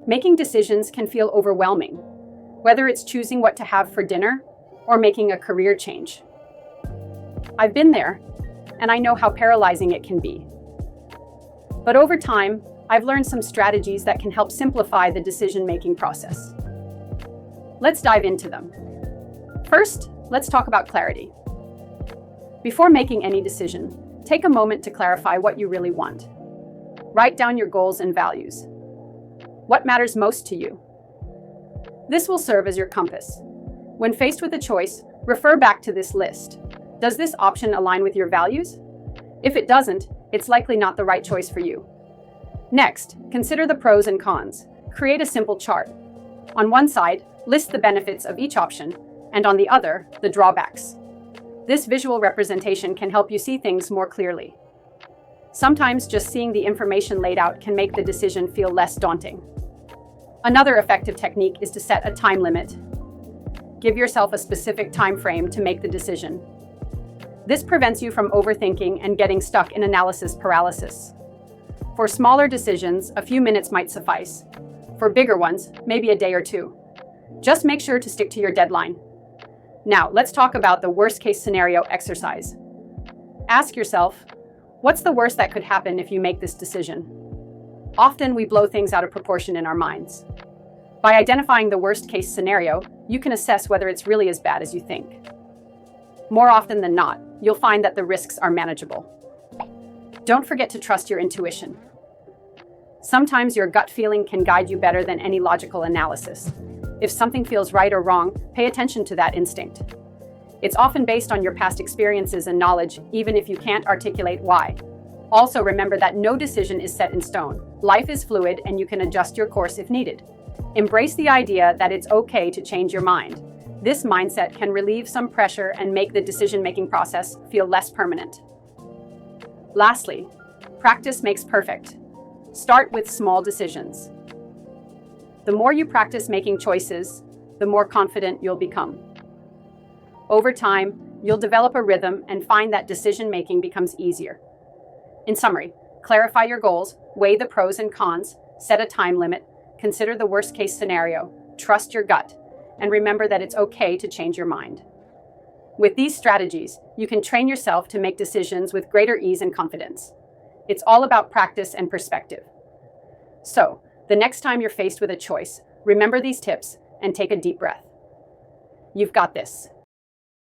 Making decisions can feel overwhelming, whether it's choosing what to have for dinner or making a career change. I've been there, and I know how paralyzing it can be. But over time, I've learned some strategies that can help simplify the decision-making process. Let's dive into them. First, let's talk about clarity. Before making any decision, take a moment to clarify what you really want. Write down your goals and values. What matters most to you? This will serve as your compass. When faced with a choice, refer back to this list. Does this option align with your values? If it doesn't, it's likely not the right choice for you. Next, consider the pros and cons. Create a simple chart. On one side, list the benefits of each option, and on the other, the drawbacks. This visual representation can help you see things more clearly. Sometimes just seeing the information laid out can make the decision feel less daunting. Another effective technique is to set a time limit. Give yourself a specific time frame to make the decision. This prevents you from overthinking and getting stuck in analysis paralysis. For smaller decisions, a few minutes might suffice. For bigger ones, maybe a day or two. Just make sure to stick to your deadline. Now, let's talk about the worst-case scenario exercise. Ask yourself, what's the worst that could happen if you make this decision? Often we blow things out of proportion in our minds. By identifying the worst-case scenario, you can assess whether it's really as bad as you think. More often than not, you'll find that the risks are manageable. Don't forget to trust your intuition. Sometimes your gut feeling can guide you better than any logical analysis. If something feels right or wrong, pay attention to that instinct. It's often based on your past experiences and knowledge, even if you can't articulate why. Also, remember that no decision is set in stone. Life is fluid, and you can adjust your course if needed. Embrace the idea that it's okay to change your mind. This mindset can relieve some pressure and make the decision-making process feel less permanent. Lastly, practice makes perfect. Start with small decisions. The more you practice making choices, the more confident you'll become. Over time, you'll develop a rhythm and find that decision-making becomes easier. In summary, clarify your goals, weigh the pros and cons, set a time limit, consider the worst-case scenario, trust your gut, and remember that it's okay to change your mind. With these strategies, you can train yourself to make decisions with greater ease and confidence. It's all about practice and perspective. So, the next time you're faced with a choice, remember these tips and take a deep breath. You've got this.